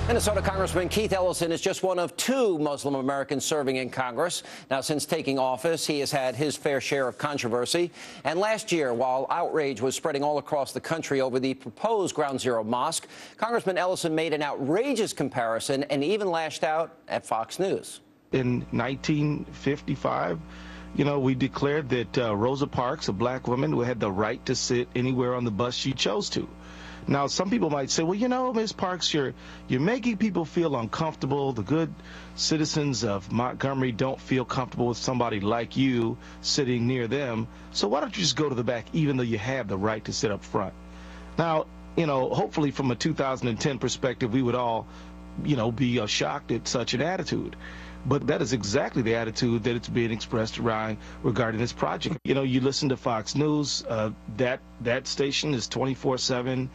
Minnesota Congressman Keith Ellison is just one of two Muslim Americans serving in Congress. Now, since taking office, he has had his fair share of controversy. And last year, while outrage was spreading all across the country over the proposed Ground Zero mosque, Congressman Ellison made an outrageous comparison and even lashed out at Fox News. In 1955, we declared that Rosa Parks, a black woman, had the right to sit anywhere on the bus she chose to. Now, some people might say, well, Ms. Parks, you're making people feel uncomfortable. The good citizens of Montgomery don't feel comfortable with somebody like you sitting near them. So why don't you just go to the back, even though you have the right to sit up front? Now, hopefully from a 2010 perspective, we would all, be shocked at such an attitude. But that is exactly the attitude that it's being expressed regarding this project. You listen to Fox News, that station is 24/7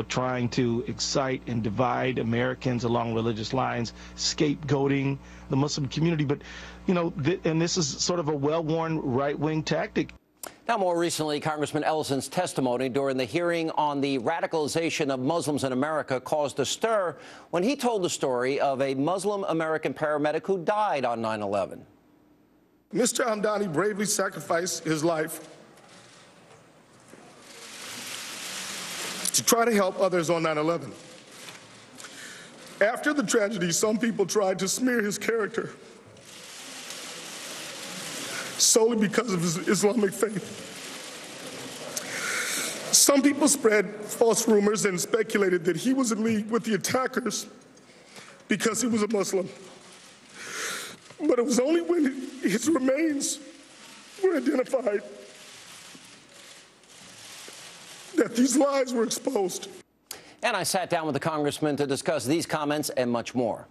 trying to excite and divide Americans along religious lines, scapegoating the Muslim community. But, and this is sort of a well-worn right-wing tactic. Now, more recently, Congressman Ellison's testimony during the hearing on the radicalization of Muslims in America caused a stir when he told the story of a Muslim American paramedic who died on 9/11. Mr. Hamdani bravely sacrificed his life to try to help others on 9/11. After the tragedy, some people tried to smear his character solely because of his Islamic faith. Some people spread false rumors and speculated that he was in league with the attackers because he was a Muslim. But it was only when his remains were identified that these lies were exposed. And I sat down with the congressman to discuss these comments and much more.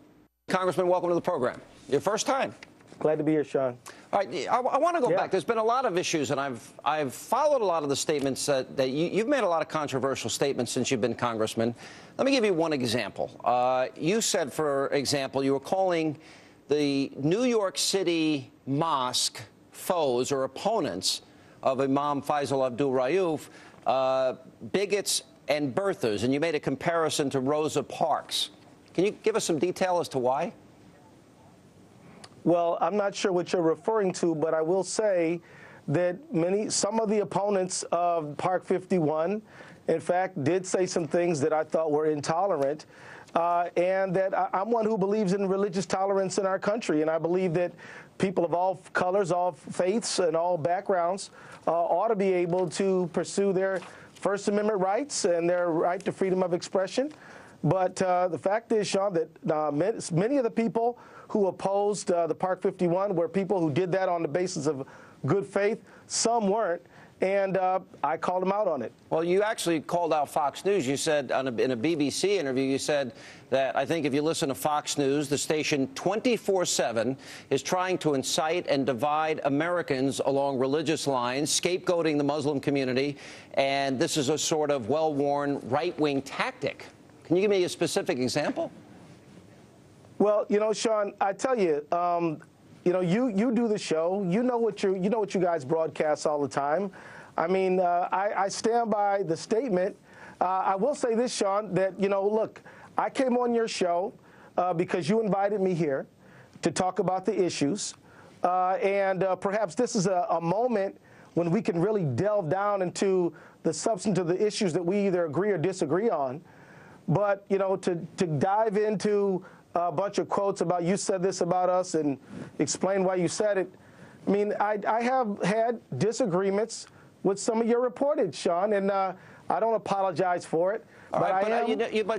Congressman, welcome to the program. Your first time. Glad to be here, Sean. All right, I want to go back. There's been a lot of issues, and I've followed a lot of the statements that you've made a lot of controversial statements since you've been congressman. Let me give you one example. You said, for example, you were calling the New York City mosque foes or opponents of Imam Faisal Abdul Rauf bigots and birthers, and you made a comparison to Rosa Parks. Can you give us some detail as to why? Well, I'm not sure what you're referring to, but I will say that some of the opponents of Park 51, in fact, did say some things that I thought were intolerant, and that I'm one who believes in religious tolerance in our country, and I believe that people of all colors, all faiths, and all backgrounds ought to be able to pursue their First Amendment rights and their right to freedom of expression. But the fact is, Sean, that many of the people who opposed the Park 51 were people who did that on the basis of good faith. Some weren't, and I called them out on it. Well, you actually called out Fox News. You said in a BBC interview, you said that I think if you listen to Fox News, the station 24/7 is trying to incite and divide Americans along religious lines, scapegoating the Muslim community, and this is a sort of well-worn right-wing tactic. Can you give me a specific example? Well, Sean, I tell you, you do the show. You know what you guys broadcast all the time. I mean, I stand by the statement. I will say this, Sean, that look, I came on your show because you invited me here to talk about the issues, and perhaps this is a moment when we can really delve down into the substance of the issues that we either agree or disagree on. But to dive into a bunch of quotes about you said this about us and explain why you said it. I mean, I have had disagreements with some of your reportage, Sean, and I don't apologize for it. But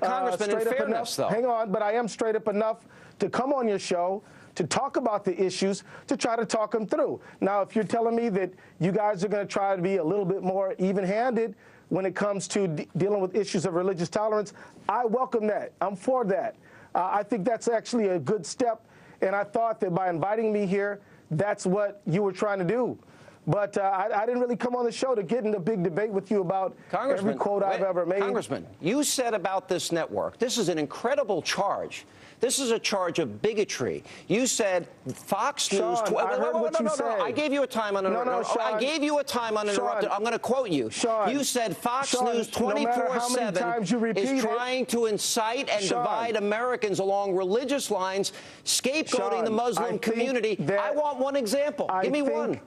Congressman, in fairness, though. Hang on, but I am straight up enough to come on your show to talk about the issues, to try to talk them through. Now, if you're telling me that you guys are going to try to be a little bit more even-handed when it comes to dealing with issues of religious tolerance, I welcome that. I'm for that. I think that's actually a good step, and I thought that by inviting me here, that's what you were trying to do. But I didn't really come on the show to get in a big debate with you about every quote I've ever made. Congressman, you said about this network, this is an incredible charge. This is a charge of bigotry. You said Fox News. Sean, I heard what you said. I gave you a time uninterrupted. Sean, I gave you a time uninterrupted. Sean, I'm going to quote you. Sean, you said Fox Sean, News no matter how many 24/7 times you repeat is it, trying to incite and Sean, divide Americans along religious lines, scapegoating Sean, the Muslim community. I want one example. Give me one.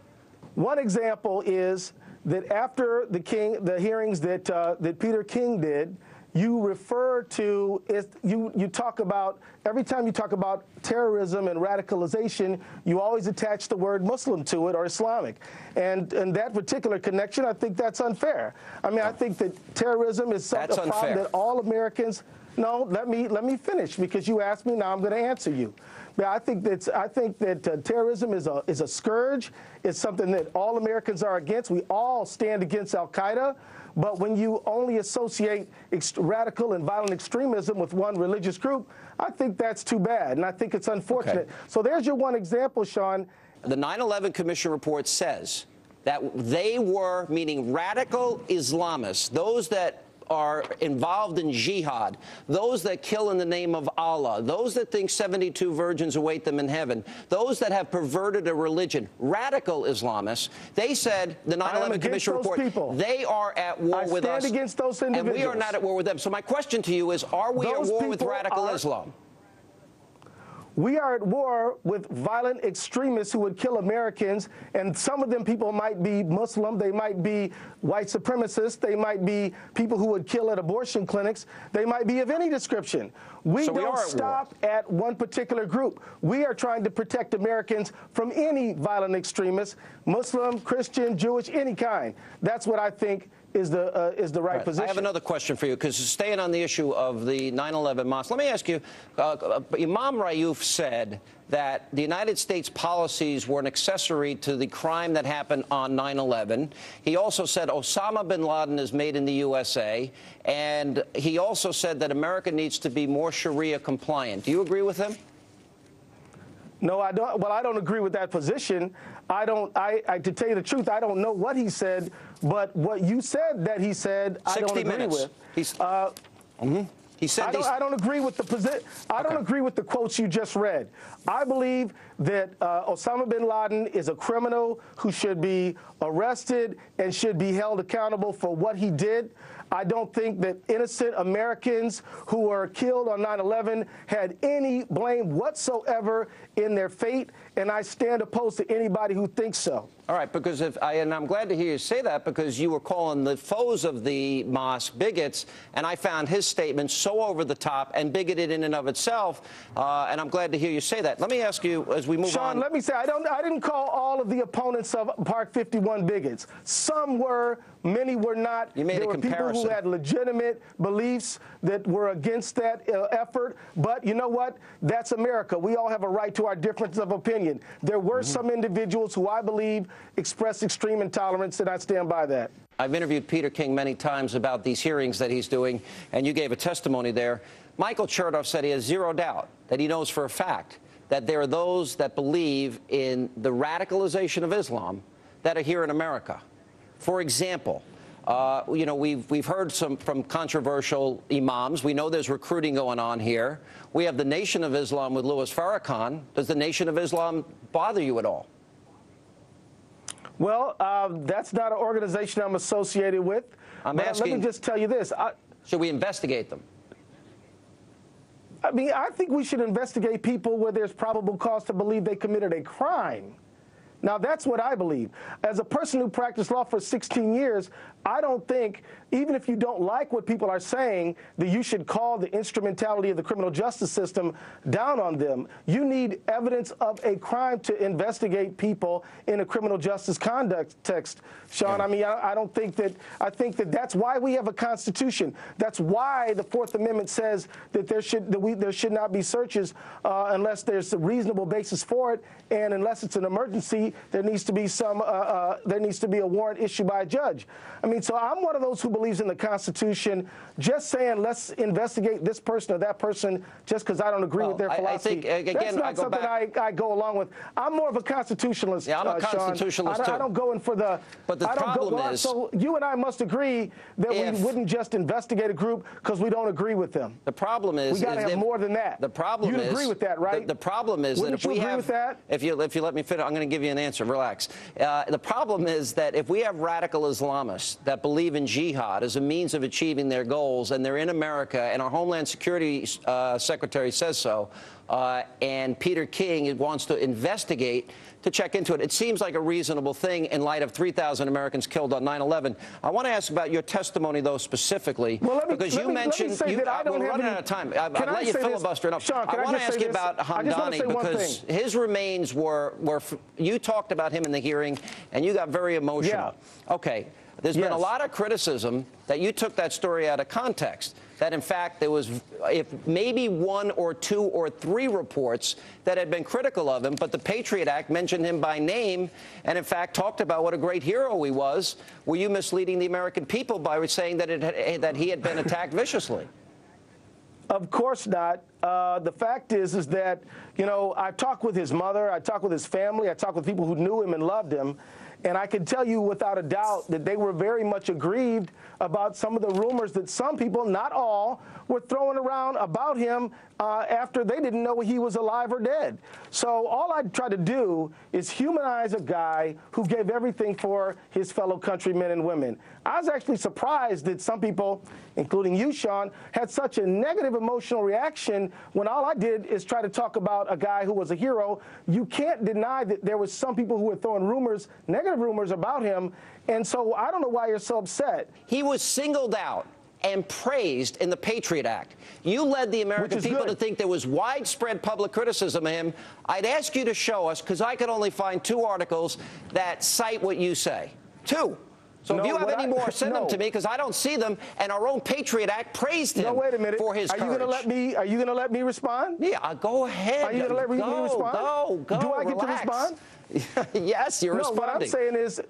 One example is that after the hearings that Peter King did, you refer to you talk about, every time you talk about terrorism and radicalization, you always attach the word Muslim to it or Islamic. And that particular connection, I think that's unfair. I mean, I think that terrorism is a problem that all Americans. No, let me finish, because you asked me. Now I'm going to answer you. But I think that terrorism is a scourge. It's something that all Americans are against. We all stand against Al-Qaeda. But when you only associate radical and violent extremism with one religious group, I think that's too bad, and I think it's unfortunate. Okay. So there's your one example, Sean. The 9/11 Commission report says that they were, meaning radical Islamists, those that are involved in jihad, those that kill in the name of Allah, those that think 72 virgins await them in heaven, those that have perverted a religion, radical Islamists, they said, the 9/11 Commission report, they are at war with us. I stand against those individuals. And we are not at war with them. So my question to you is, are we at war with radical Islam? We are at war with violent extremists who would kill Americans, and some of them people might be Muslim, they might be white supremacists, they might be people who would kill at abortion clinics, they might be of any description. We don't stop at one particular group. We are trying to protect Americans from any violent extremists, Muslim, Christian, Jewish, any kind. That's what I think is the right position. I have another question for you, because staying on the issue of the 9/11 mosque, let me ask you, Imam Rayouf said that the United States policies were an accessory to the crime that happened on 9/11. He also said Osama bin Laden is made in the USA, and he also said that America needs to be more Sharia compliant. Do you agree with him? No, I don't. Well, I don't agree with that position. To tell you the truth, I don't know what he said, but what you said that he said, I don't agree with. He said I don't agree with the position. I don't agree with the quotes you just read. I believe that Osama bin Laden is a criminal who should be arrested and should be held accountable for what he did. I don't think that innocent Americans who were killed on 9/11 had any blame whatsoever in their fate, and I stand opposed to anybody who thinks so. All right, because and I'm glad to hear you say that, because you were calling the foes of the mosque bigots, and I found his statement so over the top and bigoted in and of itself, and I'm glad to hear you say that. Let me ask you, as we move on. Sean, let me say, I didn't call all of the opponents of Park 51 bigots. Some were, many were not. You made a comparison. There were people who had legitimate beliefs that were against that effort, but you know what? That's America. We all have a right to our difference of opinion. There were some individuals who I believe expressed extreme intolerance, and I stand by that. I've interviewed Peter King many times about these hearings that he's doing, and you gave a testimony there. Michael Chertoff said he has zero doubt that he knows for a fact that there are those that believe in the radicalization of Islam that are here in America. For example, you know, we've heard from controversial imams. We know there's recruiting going on here. We have the Nation of Islam with Louis Farrakhan. Does the Nation of Islam bother you at all? Well, that's not an organization I'm associated with. I'm asking, let me just tell you this. Should we investigate them? I mean, I think we should investigate people where there's probable cause to believe they committed a crime. Now, that's what I believe. As a person who practiced law for 16 years, I don't think, even if you don't like what people are saying, that you should call the instrumentality of the criminal justice system down on them. You need evidence of a crime to investigate people in a criminal justice context, Sean. Yeah. I mean, I don't think that, I think that that's why we have a Constitution. That's why the Fourth Amendment says that there should not be searches unless there's a reasonable basis for it, and unless it's an emergency, there needs to be a warrant issued by a judge. I mean, so I'm one of those who believe believes in the Constitution, just saying let's investigate this person or that person just because I don't agree with their philosophy. I think, again, that's not something I go along with. I'm more of a constitutionalist. Yeah, I'm a constitutionalist Sean. too. I don't go in for the. But the problem is, so you and I must agree that we wouldn't just investigate a group because we don't agree with them. The problem is, we got to have more than that. The problem You'd is, agree with that, right? The problem is Wouldn't that if we agree have, with that? if you let me finish, I'm going to give you an answer. Relax. The problem is that if we have radical Islamists that believe in jihad as a means of achieving their goals, and they're in America, and our Homeland Security Secretary says so, and Peter King wants to investigate to check into it. It seems like a reasonable thing in light of 3,000 Americans killed on 9/11. I want to ask about your testimony, though, specifically, because you mentioned we're running out of time. I've let you filibuster enough. Sean, I want to ask you about Hamdani because his remains were you talked about him in the hearing, and you got very emotional. Yeah. Okay. There's been a lot of criticism that you took that story out of context, that in fact there was maybe 1 or 2 or 3 reports that had been critical of him, but the Patriot Act mentioned him by name and in fact talked about what a great hero he was. Were you misleading the American people by saying that he had been attacked viciously? Of course not. The fact is that, you know, I talked with his mother, I talked with his family, I talked with people who knew him and loved him, and I can tell you without a doubt that they were very much aggrieved about some of the rumors that some people, not all, were throwing around about him after they didn't know he was alive or dead. So all I try to do is humanize a guy who gave everything for his fellow countrymen and women. I was actually surprised that some people, including you, Sean, had such a negative emotional reaction when all I did is try to talk about a guy who was a hero. You can't deny that there was some people who were throwing rumors, negative rumors about him, and so I don't know why you're so upset. He was singled out and praised in the Patriot Act. You led the American people to think there was widespread public criticism of him. I'd ask you to show us, because I could only find 2 articles that cite what you say. 2. So if you have any more, send them to me, because I don't see them. And our own Patriot Act praised him for his courage. Are you going to let me respond? Yeah, go ahead. Are you going to let me respond? Go. Do I get to respond? Yes, you're responding. What I'm saying is,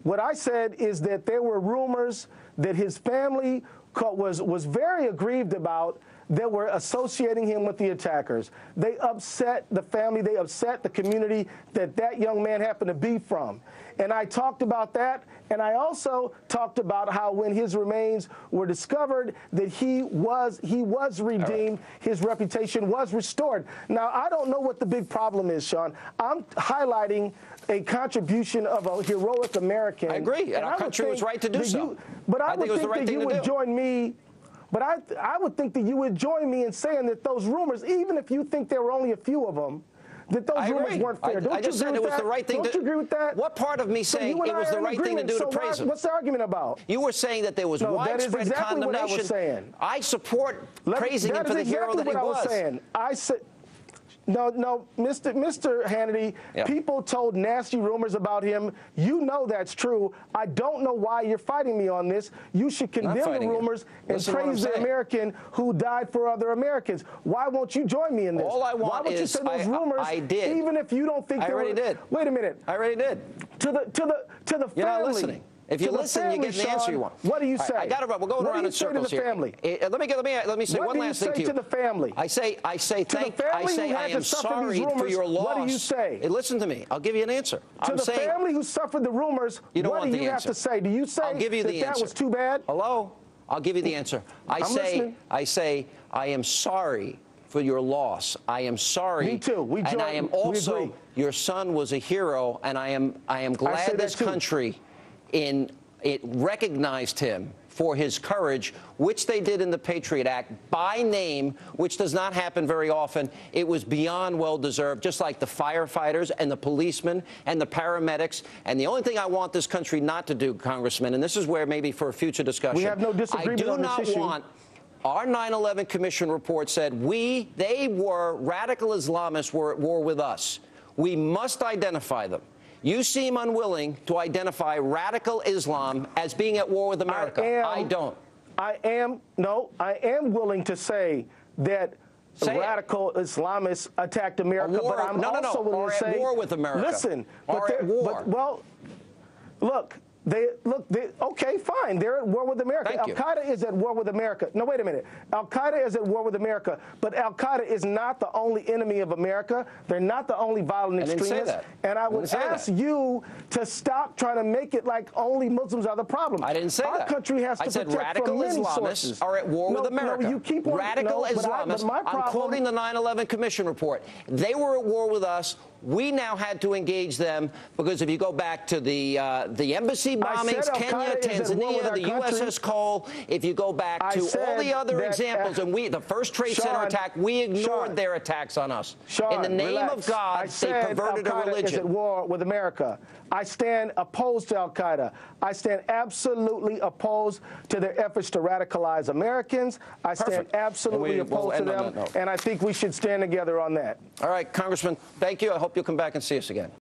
what I said is that there were rumors that his family was very aggrieved about that were associating him with the attackers. They upset the family. They upset the community that young man happened to be from. And I talked about that, and I also talked about how when his remains were discovered, that he was redeemed, his reputation was restored. Now, I don't know what the big problem is, Sean. I'm highlighting a contribution of a heroic American. I agree, and our country was right to do so. But I would think that you would join me. But I would think that you would join me in saying that those rumors, even if you think there were only a few of them, that those rumors weren't fair. I just said it was the right thing to do. Don't you agree with that? What part of me saying it was the right thing to do to praise him? What's the argument about? You were saying that there was widespread condemnation. What I was saying. I support praising him for the hero that he was. I said. No, Mr. Hannity, people told nasty rumors about him. You know that's true. I don't know why you're fighting me on this. You should condemn the rumors and praise the American who died for other Americans. Why won't you join me in this? All I want why won't you say those rumors? I did. Even if you don't think I already did. Wait a minute. I already did. To the family. You're not listening. If you listen, you get the answer you want. What do you say? I got it. We're going around in circles here. Let me say one last thing to you. What do you say to the family? I say I am sorry for your loss. What do you say? Hey, listen to me. I'll give you an answer. To the family who suffered the rumors, what do you have to say? Do you say that was too bad? Hello? I'll give you the answer. I say I am sorry for your loss. I am sorry. Me too. And I am also, your son was a hero, and I am glad this country it recognized him for his courage, which they did in the Patriot Act, by name, which does not happen very often. It was beyond well-deserved, just like the firefighters and the policemen and the paramedics. And the only thing I want this country not to do, Congressman, and this is where maybe for a future discussion, we have no disagreement on this issue. Our 9/11 Commission report said radical Islamists were at war with us. We must identify them. You seem unwilling to identify radical Islam as being at war with America. I don't. I am willing to say that radical Islamists attacked America, but I'm also willing to say, at war with America. Listen, at war. Well, look, Okay, fine. They're at war with America. Thank you. Al-Qaeda is at war with America. No, wait a minute. Al-Qaeda is at war with America, but Al-Qaeda is not the only enemy of America. They're not the only violent extremists. I didn't say that. And I would ask you to stop trying to make it like only Muslims are the problem. I didn't say that. Our country has to I said protect radical from many Islamists sources. are at war with America. No, you keep on, radical Islamists. I'm quoting the 9/11 Commission report. They were at war with us. We now had to engage them because if you go back to the embassy bombings, Kenya, Tanzania, the USS Cole, if you go back to all the other examples, and the first Trade Center attack, we ignored their attacks on us. In the name of God, they perverted a religion. Is at war with America. I stand opposed to Al-Qaeda. I stand absolutely opposed to their efforts to radicalize Americans. I stand absolutely opposed to them, and I think we should stand together on that. All right, Congressman, thank you. I hope you'll come back and see us again.